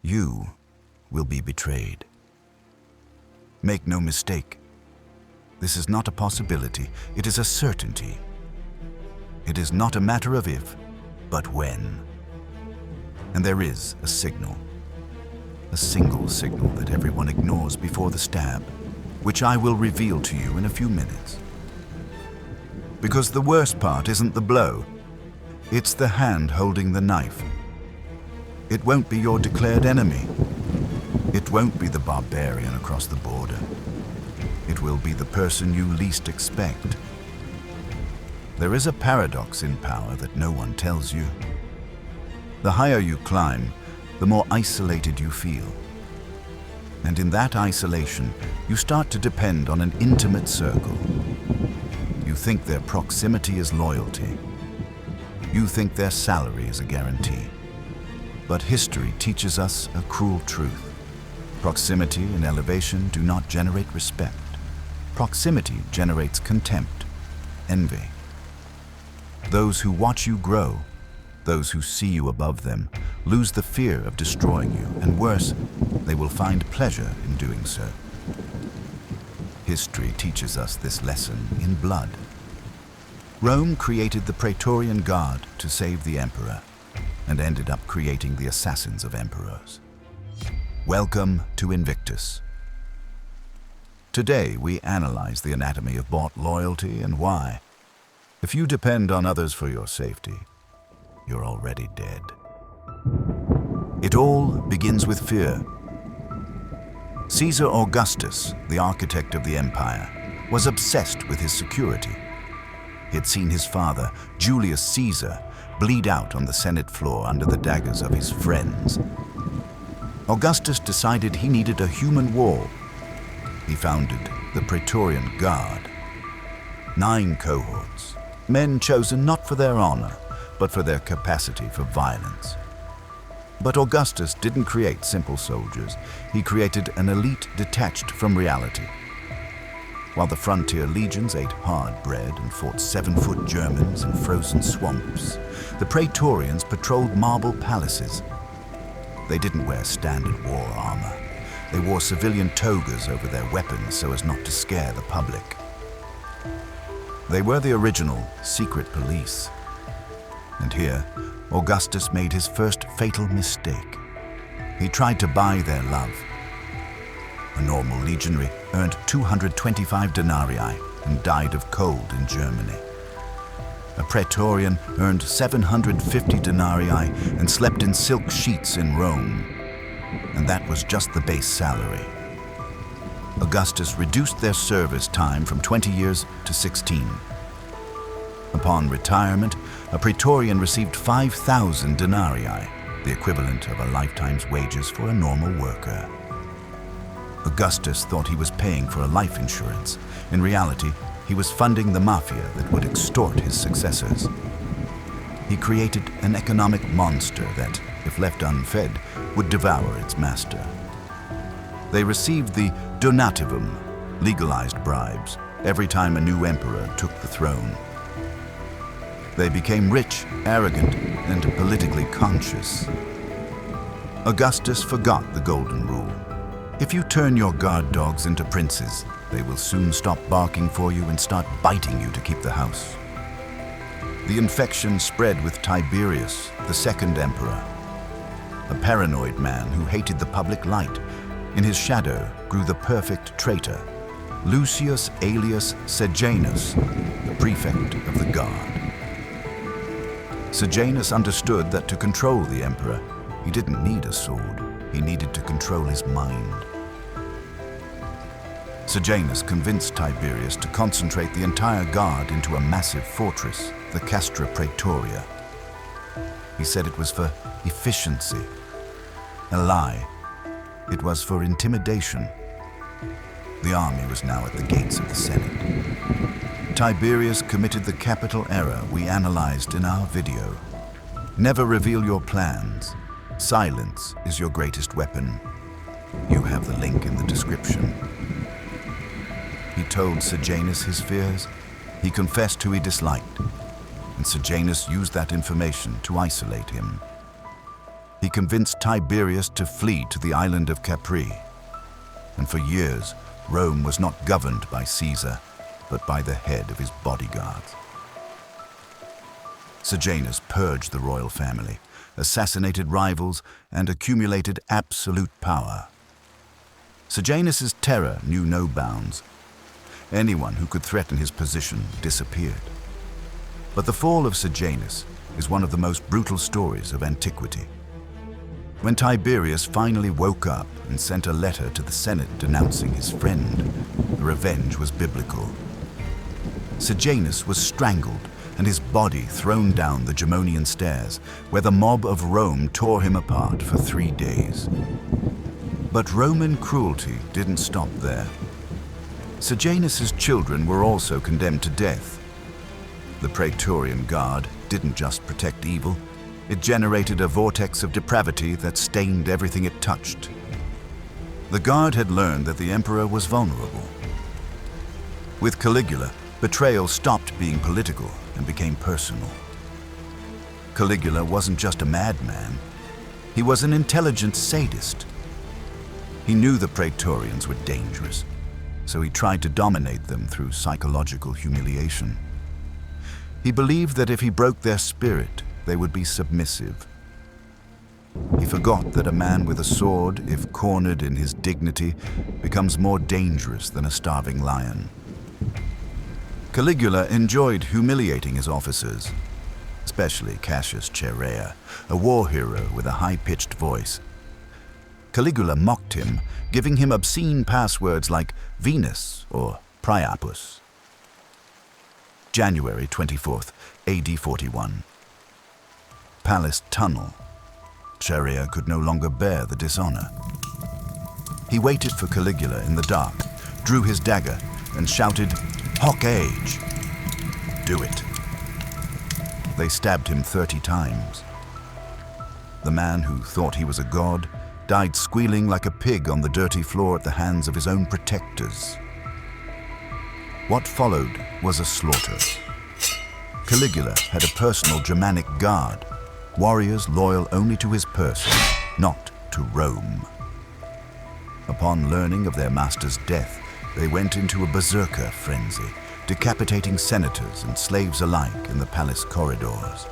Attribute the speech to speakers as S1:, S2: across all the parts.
S1: You will be betrayed. Make no mistake. This is not a possibility, it is a certainty. It is not a matter of if, but when. And there is a signal. A single signal that everyone ignores before the stab, which I will reveal to you in a few minutes. Because the worst part isn't the blow, it's the hand holding the knife. It won't be your declared enemy. It won't be the barbarian across the border. It will be the person you least expect. There is a paradox in power that no one tells you. The higher you climb, the more isolated you feel. And in that isolation, you start to depend on an intimate circle. You think their proximity is loyalty. You think their salary is a guarantee. But history teaches us a cruel truth. Proximity and elevation do not generate respect. Proximity generates contempt, envy. Those who watch you grow, those who see you above them, lose the fear of destroying you, and worse, they will find pleasure in doing so. History teaches us this lesson in blood. Rome created the Praetorian Guard to save the emperor, and ended up creating the assassins of emperors. Welcome to Invictus. Today we analyze the anatomy of bought loyalty and why. If you depend on others for your safety, you're already dead. It all begins with fear. Caesar Augustus, the architect of the empire, was obsessed with his security. He had seen his father, Julius Caesar, bleed out on the Senate floor under the daggers of his friends. Augustus decided he needed a human wall. He founded the Praetorian Guard. 9 cohorts, men chosen not for their honor, but for their capacity for violence. But Augustus didn't create simple soldiers. He created an elite detached from reality. While the frontier legions ate hard bread and fought 7-foot Germans in frozen swamps, the Praetorians patrolled marble palaces. They didn't wear standard war armor. They wore civilian togas over their weapons so as not to scare the public. They were the original secret police. And here, Augustus made his first fatal mistake. He tried to buy their love. A normal legionary earned 225 denarii and died of cold in Germany. A Praetorian earned 750 denarii and slept in silk sheets in Rome. And that was just the base salary. Augustus reduced their service time from 20 years to 16. Upon retirement, a Praetorian received 5,000 denarii, the equivalent of a lifetime's wages for a normal worker. Augustus thought he was paying for a life insurance. In reality, he was funding the mafia that would extort his successors. He created an economic monster that, if left unfed, would devour its master. They received the donativum, legalized bribes, every time a new emperor took the throne. They became rich, arrogant, and politically conscious. Augustus forgot the golden rule. If you turn your guard dogs into princes, they will soon stop barking for you and start biting you to keep the house. The infection spread with Tiberius, the second emperor. A paranoid man who hated the public light. In his shadow grew the perfect traitor, Lucius alias Sejanus, the prefect of the guard. Sejanus understood that to control the emperor, he didn't need a sword. He needed to control his mind. Sejanus convinced Tiberius to concentrate the entire guard into a massive fortress, the Castra Praetoria. He said it was for efficiency. A lie. It was for intimidation. The army was now at the gates of the Senate. Tiberius committed the capital error we analyzed in our video. Never reveal your plans. Silence is your greatest weapon. You have the link in the description. He told Sejanus his fears. He confessed who he disliked. And Sejanus used that information to isolate him. he convinced Tiberius to flee to the island of Capri. And for years, Rome was not governed by Caesar, but by the head of his bodyguards. Sejanus purged the royal family, assassinated rivals, and accumulated absolute power. Sejanus's terror knew no bounds. Anyone who could threaten his position disappeared. But the fall of Sejanus is one of the most brutal stories of antiquity. When Tiberius finally woke up and sent a letter to the Senate denouncing his friend, the revenge was biblical. Sejanus was strangled and his body thrown down the Gemonian stairs, where the mob of Rome tore him apart for 3 days. But Roman cruelty didn't stop there. Sejanus's children were also condemned to death. The Praetorian Guard didn't just protect evil, it generated a vortex of depravity that stained everything it touched. The Guard had learned that the emperor was vulnerable. With Caligula, betrayal stopped being political and became personal. Caligula wasn't just a madman, he was an intelligent sadist. He knew the Praetorians were dangerous, so he tried to dominate them through psychological humiliation. He believed that if he broke their spirit, they would be submissive. He forgot that a man with a sword, if cornered in his dignity, becomes more dangerous than a starving lion. Caligula enjoyed humiliating his officers, especially Cassius Chaerea, a war hero with a high-pitched voice. Caligula mocked him, giving him obscene passwords like Venus or Priapus. January 24th, AD 41. Palace Tunnel. Chaerea could no longer bear the dishonor. He waited for Caligula in the dark, drew his dagger, and shouted, "Hoc age!" Do it. They stabbed him 30 times. The man who thought he was a god died squealing like a pig on the dirty floor at the hands of his own protectors. What followed was a slaughter. Caligula had a personal Germanic guard, warriors loyal only to his person, not to Rome. Upon learning of their master's death, they went into a berserker frenzy, decapitating senators and slaves alike in the palace corridors.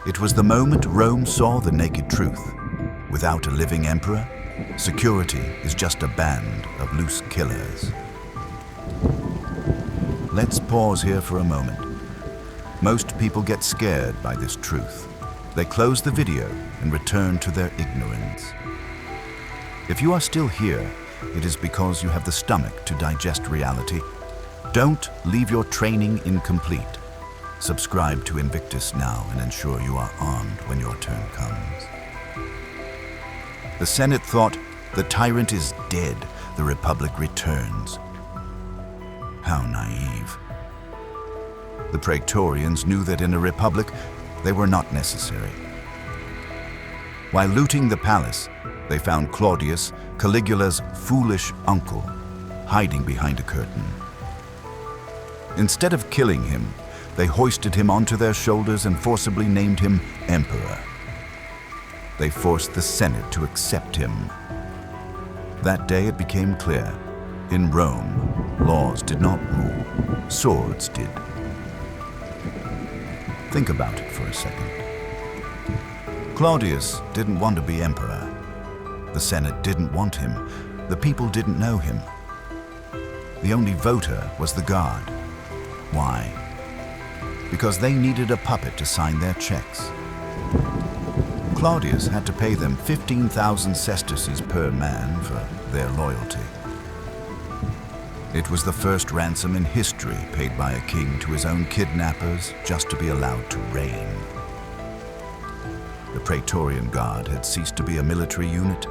S1: It was the moment Rome saw the naked truth. Without a living emperor, security is just a band of loose killers. Let's pause here for a moment. Most people get scared by this truth. They close the video and return to their ignorance. If you are still here, it is because you have the stomach to digest reality. Don't leave your training incomplete. Subscribe to Invictus now and ensure you are armed when your turn comes. The Senate thought, the tyrant is dead, the Republic returns. How naive. The Praetorians knew that in a republic, they were not necessary. While looting the palace, they found Claudius, Caligula's foolish uncle, hiding behind a curtain. Instead of killing him, they hoisted him onto their shoulders and forcibly named him emperor. They forced the Senate to accept him. That day it became clear, in Rome, laws did not rule, swords did. Think about it for a second. Claudius didn't want to be emperor. The Senate didn't want him. The people didn't know him. The only voter was the Guard. Why? Because they needed a puppet to sign their checks. Claudius had to pay them 15,000 sesterces per man for their loyalty. It was the first ransom in history paid by a king to his own kidnappers just to be allowed to reign. The Praetorian Guard had ceased to be a military unit.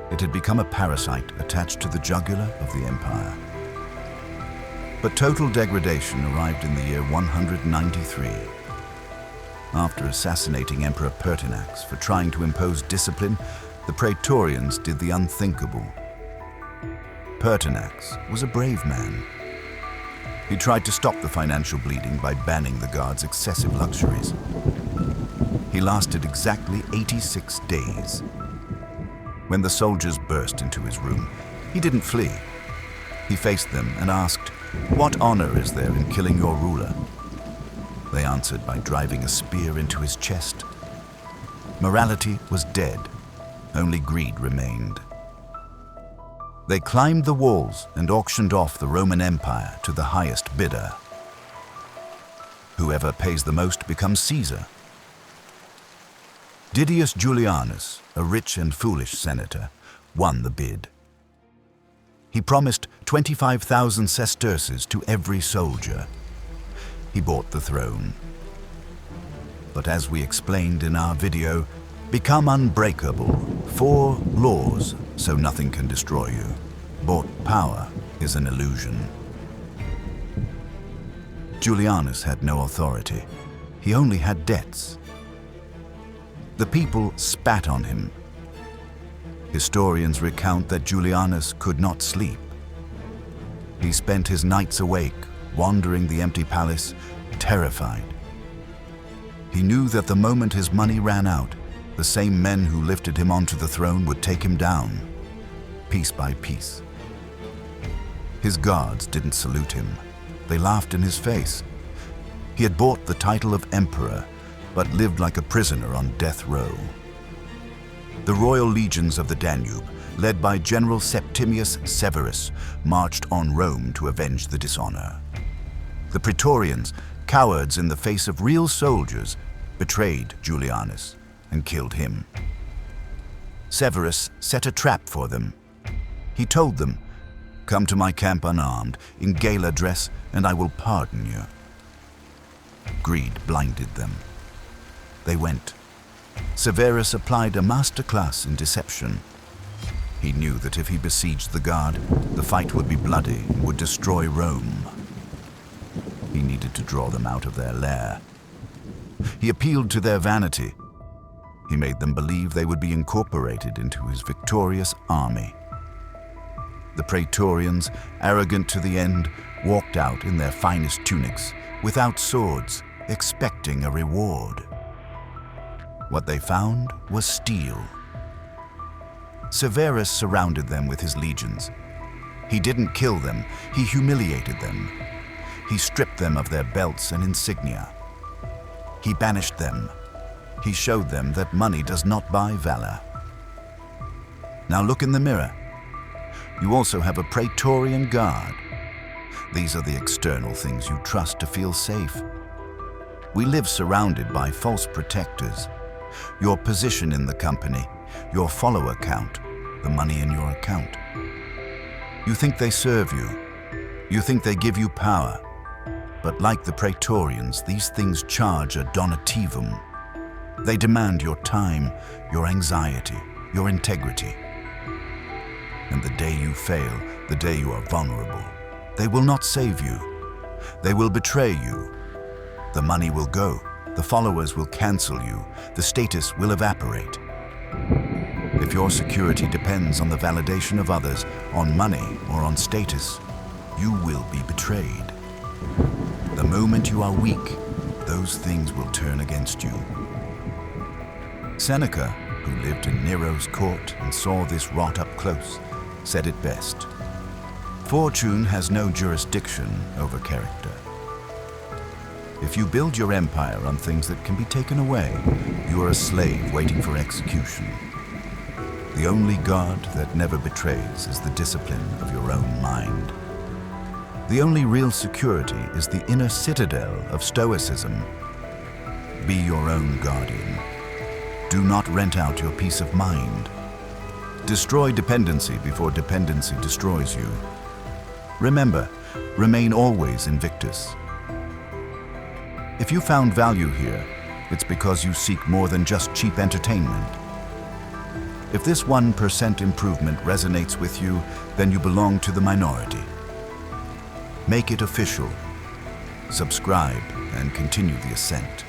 S1: It had become a parasite attached to the jugular of the empire. But total degradation arrived in the year 193. After assassinating Emperor Pertinax for trying to impose discipline, the Praetorians did the unthinkable. Pertinax was a brave man. He tried to stop the financial bleeding by banning the Guard's excessive luxuries. He lasted exactly 86 days. When the soldiers burst into his room, he didn't flee. He faced them and asked, "What honor is there in killing your ruler?" They answered by driving a spear into his chest. Morality was dead. Only greed remained. They climbed the walls and auctioned off the Roman Empire to the highest bidder. Whoever pays the most becomes Caesar. Didius Julianus, a rich and foolish senator, won the bid. He promised 25,000 sesterces to every soldier. He bought the throne. But as we explained in our video, become unbreakable. 4 laws, so nothing can destroy you. Bought power is an illusion. Julianus had no authority. He only had debts. The people spat on him. Historians recount that Julianus could not sleep. He spent his nights awake, wandering the empty palace, terrified. He knew that the moment his money ran out, the same men who lifted him onto the throne would take him down, piece by piece. His guards didn't salute him. They laughed in his face. He had bought the title of emperor, but lived like a prisoner on death row. The royal legions of the Danube, led by General Septimius Severus, marched on Rome to avenge the dishonor. The Praetorians, cowards in the face of real soldiers, betrayed Julianus and killed him. Severus set a trap for them. He told them, "Come to my camp unarmed, in gala dress, and I will pardon you." Greed blinded them. They went. Severus applied a masterclass in deception. He knew that if he besieged the guard, the fight would be bloody and would destroy Rome. He needed to draw them out of their lair. He appealed to their vanity. He made them believe they would be incorporated into his victorious army. The Praetorians, arrogant to the end, walked out in their finest tunics, without swords, expecting a reward. What they found was steel. Severus surrounded them with his legions. He didn't kill them, he humiliated them. He stripped them of their belts and insignia. He banished them. He showed them that money does not buy valor. Now look in the mirror. You also have a Praetorian Guard. These are the external things you trust to feel safe. We live surrounded by false protectors. Your position in the company, your follower count, the money in your account. You think they serve you. You think they give you power. But like the Praetorians, these things charge a donativum. They demand your time, your anxiety, your integrity. And the day you fail, the day you are vulnerable, they will not save you. They will betray you. The money will go. The followers will cancel you. The status will evaporate. If your security depends on the validation of others, on money or on status, you will be betrayed. The moment you are weak, those things will turn against you. Seneca, who lived in Nero's court and saw this rot up close, said it best. Fortune has no jurisdiction over character. If you build your empire on things that can be taken away, you are a slave waiting for execution. The only guard that never betrays is the discipline of your own mind. The only real security is the inner citadel of Stoicism. Be your own guardian. Do not rent out your peace of mind. Destroy dependency before dependency destroys you. Remember, remain always invictus. If you found value here, it's because you seek more than just cheap entertainment. If this 1% improvement resonates with you, then you belong to the minority. Make it official. Subscribe and continue the ascent.